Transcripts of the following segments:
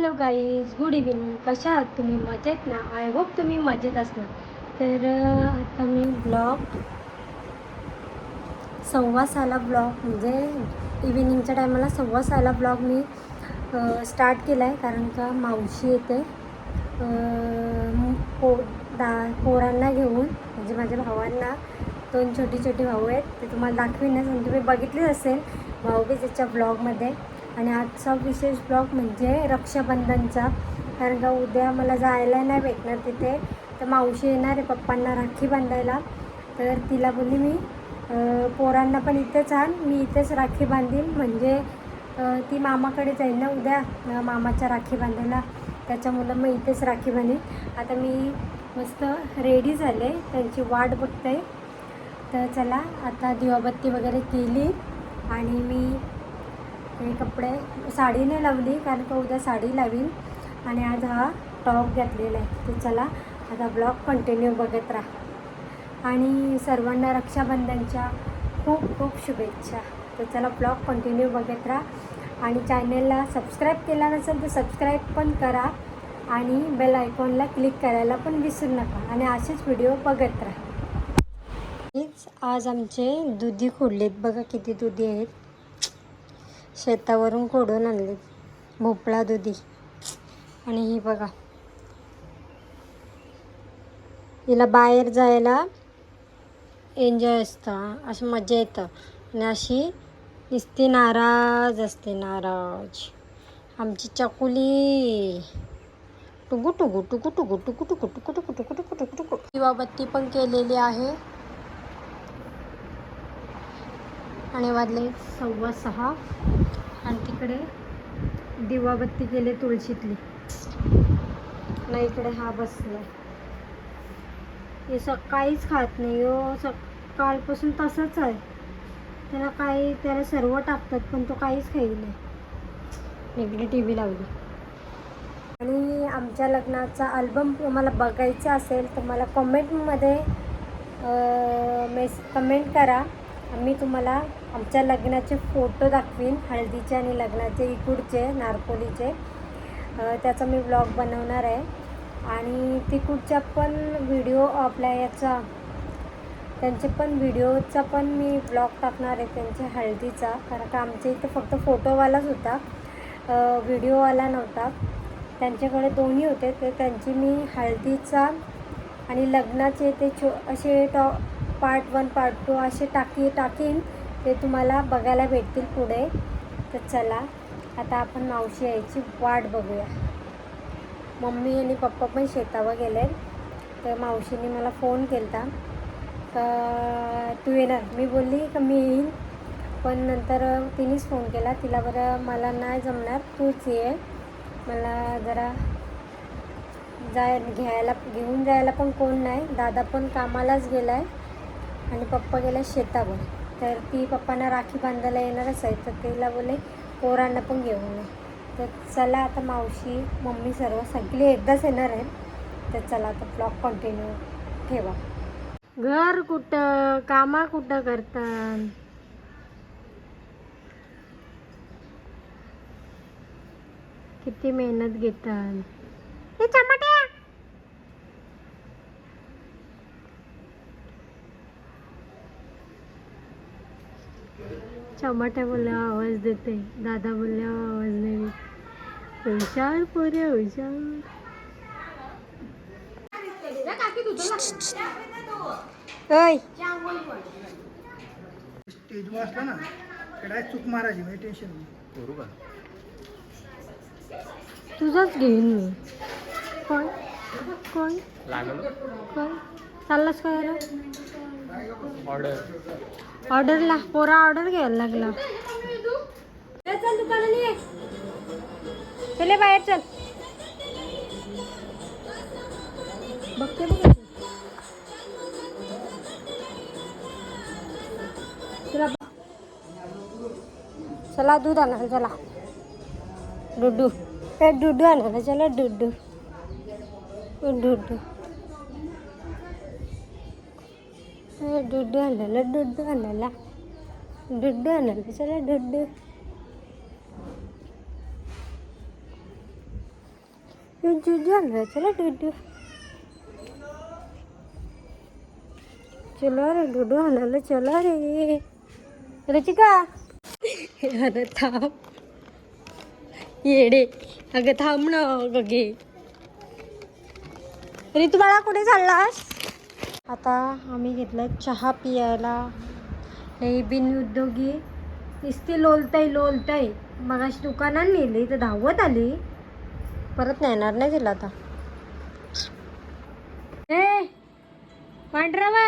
Hello guys, good evening. कशा आहात तुम्ही? मजेत ना? आय होप तुम्ही मजेत असणार. तर आता मी ब्लॉग 6:15 ब्लॉग म्हणजे इव्हिनिंगच्या टायमाला 6:15 ब्लॉग मी स्टार्ट केला आहे. कारण का मावशी येते पोरांना घेऊन, म्हणजे माझ्या भावांना 2 छोटे भाऊ आहेत. ते तुम्हाला दाखवीनच आणि तुम्ही बघितलेच असेल भाऊबीजेच्या ब्लॉगमध्ये. आणि आजचा विशेष ब्लॉग म्हणजे रक्षाबंधनचा. कारण का उद्या मला जायला नाही भेटणार तिथे, तर मावशी येणार आहे पप्पांना राखी बांधायला. तर तिला बोलली मी पोरांना पण इथेच आण, मी इथेच राखी बांधीन. म्हणजे ती मामाकडे जाईल ना उद्या मामाच्या राखी बांधायला, त्याच्यामुळं मग इथेच राखी बांधीन. आता मी मस्त रेडी झाले, त्यांची वाट बघते. तर चला, आता दिवाबत्ती वगैरे केली आणि मी हे कपडे साडीने लावली कारण का उद्या साडी लावीन. आणि आज हा टॉप घातलेला आहे. तर चला आता ब्लॉग कंटिन्यू बघत राहा आणि सर्वांना रक्षाबंधनच्या खूप खूप शुभेच्छा. तर चला ब्लॉग कंटिन्यू बघत राहा आणि चॅनलला सबस्क्राईब केला नसेल तर सबस्क्राईब पण करा आणि बेल आयकॉनला क्लिक करायला पण विसरू नका आणि असेच व्हिडिओ बघत राहा. आज आमचे दुधी खोडलेत, बघा किती दुधी आहेत. शेतावरून खोडून आणले भोपळा दुधी. आणि ही बघा, हिला बाहेर जायला एन्जॉय असतं, अशी मजा येतं. आणि अशी नुसती नाराज असते, नाराज आमची चकुली. टुकू टुकू टुकू टुकू टुकू टुकू टुकू टुकू टुकू टुकू टुकू टुकू. दिवाबत्ती पण केलेली आहे आणि वाजले 6:15. आणि तिकडे दिवाबत्ती केली तुळशीतली. नाही इकडे हा बसला, हे सकाळीच खात नाही हो, सकाळपासून तसंच आहे. त्याला सर्व टाकतात पण तो काहीच खाई नाही. इकडे टी व्ही लावली. आणि आमच्या लग्नाचा अल्बम तुम्हाला बघायचा असेल तर मला कमेंटमध्ये कमेंट करा. मी तुम्हाला आमच्या लग्नाचे फोटो दाखवीन, हळदीचे आणि लग्नाचे इकडचे नारपोलीचे. त्याचा मी ब्लॉग बनवणार आहे. आणि तिकडच्या पण व्हिडिओ आपल्या याचा, त्यांचे पण व्हिडिओचा पण मी ब्लॉग टाकणार आहे त्यांच्या हळदीचा. कारण का आमच्या इथे फक्त फोटोवालाच होता, व्हिडिओवाला नव्हता. त्यांच्याकडे दोन्ही होते. ते त्यांची मी हळदीचा आणि लग्नाचे ते असे पार्ट 1 पार्ट 2 असे टाकीन. ते तुम्हाला बघायला भेटतील पुढे. तर चला आता आपण मावशी यायची वाट बघूया. मम्मी आणि पप्पा पण शेतावर गेले. तर मावशीने मला फोन केला का तू येणार? मी बोलली का मी येईन, पण नंतर तिनेच फोन केला. तिला बरं मला नाही जमणार, तूच ये, मला जरा घेऊन जायला पण कोण नाही. दादा पण कामालाच गेला आहे आणि पप्पा गेला शेतावर. तर ती पप्पांना राखी बांधायला येणारच आहे, तर तिला बोले पोरांना पण घेऊन ये. तर चला आता मावशी मम्मी सगळी एकदाच येणार आहे. तर चला आता ब्लॉग कंटिन्यू ठेवा. घर कुठं, कामा कुठं करतात, किती मेहनत घेतात. हे चमाट्या चमाट्या बोलल्या आवाज देते, दादा बोलल्या आवाज नाही. हुशार पोरे हुशार. स्टेजवर असला ना काय चूक मारायची, म्हणजे टेन्शन नाही. बरोबर तुझाच घेईन मी. कोण कोण कोण चाललास काय? ऑर्डरला पोरा ऑर्डर घ्यायला लागला. चल दुकानाने ये, चले बाहेर चल. बघते बघ तुला. चला दूध आणायला, चला डुडू डुडू आणायला, चला डुडू डुडू डुडू आणायला, डुडू आणायला, डुडू आणायला, चला डुडू. चला डुडू चलो रे डुडू हलायला चला रे रचिका अरे थांब येडे अगं थांब ना गगे ऋतू बाळा कुठे चाललास आता आम्ही घेतलं चहा पियाला हे बिनउद्योगी नुसती लोलताय मगाशी दुकानात नेली तर धावत आली परत नेणार नाही तिला आता ए पांढरावा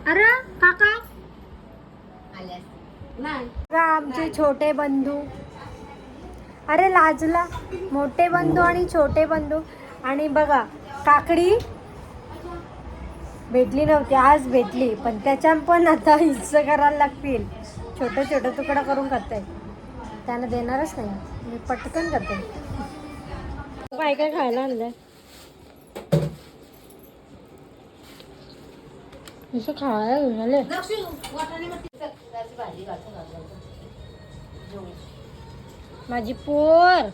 अरे काका आमचे छोटे बंधू अरे लाजला मोठे बंधू आणि छोटे बंधू आणि बघा काकडी भेटली नव्हती आज भेटली पण त्याच्या पण आता हिस्सा करायला लागतील छोटे छोटे तुकडा करून करताय त्याला देणारच नाही मी पटकन करते काय काय खायला आणलंय असं खायला झाले माझी पोर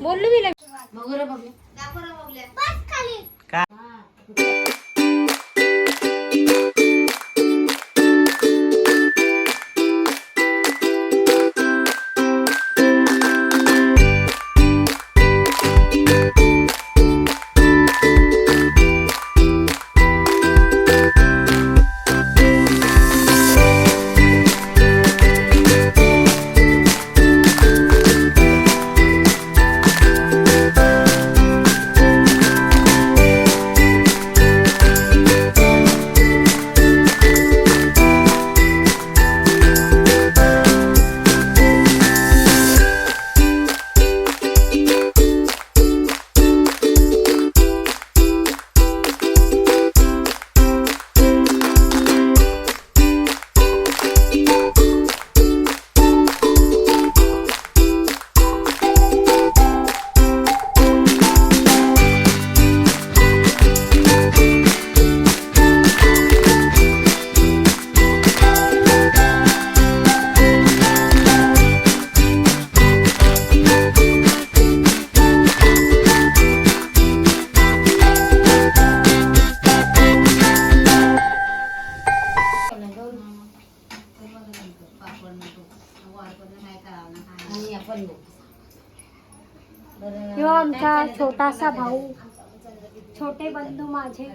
बोललो तिला आमचा छोटासा भाऊ छोटे बंधू माझे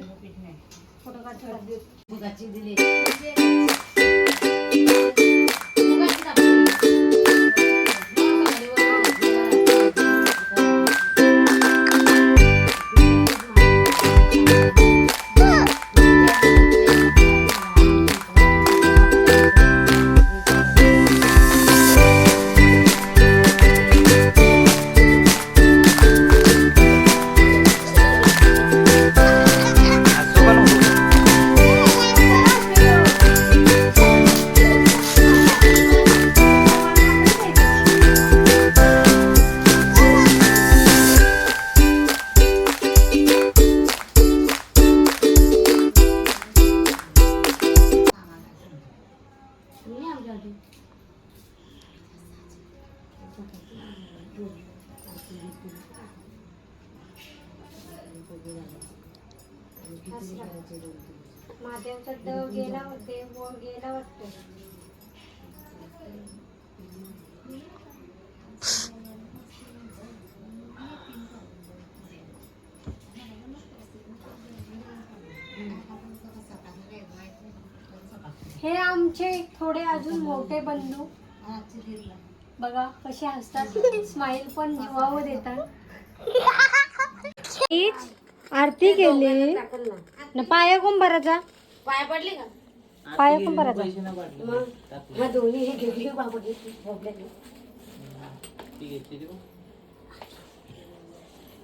महादेवचा देव गेला वाटतं हे आमचे थोडे अजून मोठे बंधू बघा कसे हसतात स्माइल पण जीवावर देतात आरती केली ना पाया कोण भरायचा पाय पडले का पाया कोण भरायचा मग दोन्ही हे घेतली बाबा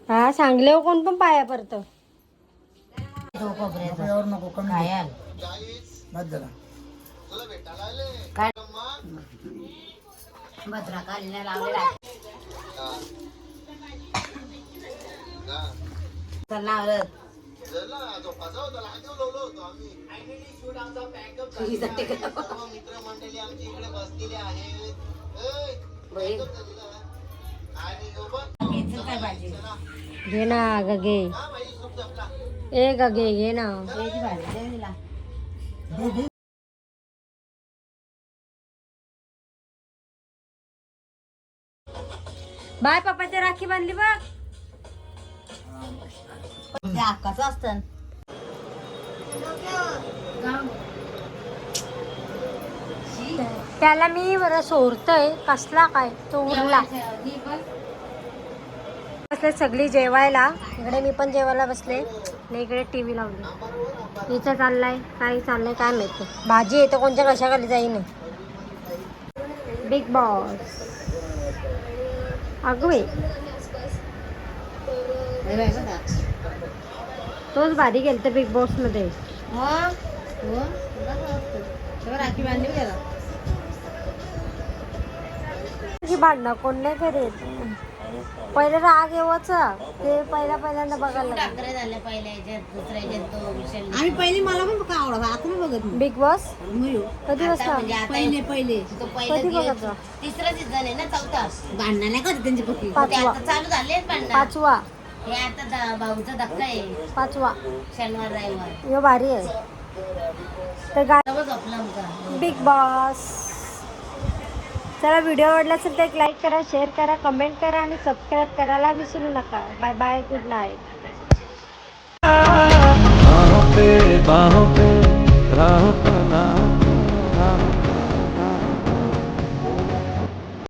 हा सांगले हो कोण पण पाया परत नको कमी खायल बस झाला काय भद्रा कालीला लावलेला लावलं काय भाजी घे ना गगे, ए गगे घे ना. त्याची भाजी दे तिला. बाय पप्पाची राखी बांधली बघ. ते अक्काचं असतं. त्याला मी बरं सोडतय कसला काय तो उरला. बसले सगळी जेवायला. इकडे मी पण जेवायला बसले आणि इकडे टीव्ही लावली. इथं चाललाय काय चाललंय काय माहिती. भाजी येतं कोणत्या कशाखाली जाईन. बिग बॉस अगवे तोच भारी गेलता बिग बॉस मध्ये. राखी बांधली त्याला. भांडणं कोण नाही करीत. पहिले राग येवाचा ते पहिल्यांदा बघायला टाकरे झाले पहिल्या याच्यात दुसऱ्या याच्यात तो विषय. आम्ही पहिले मला पण का आवडत आता मी बघत नाही. बिग बॉस मयूर कधी आता बसला म्हणजे आता पहिले पहिले तो कधी पहिला बघायचा? तिसरा सीझन आहे ना, चौथा. भांडणं नाही करत त्यांची पक्की. ते पाचवा आता चालू झाले भांडण. पाचवा हे आता भाऊचा धक्का आहे पाचवा शनिवार रविवार. यो भारी आहे. तर गा तेव्हा झोपला आमचा. Big boss. चला व्हिडिओ आवडला असेल तर एक लाईक करा, शेअर करा, कमेंट करा आणि सबस्क्राईब करायला विसरू नका. Bye bye, good night. बाहों पे राहों का नाम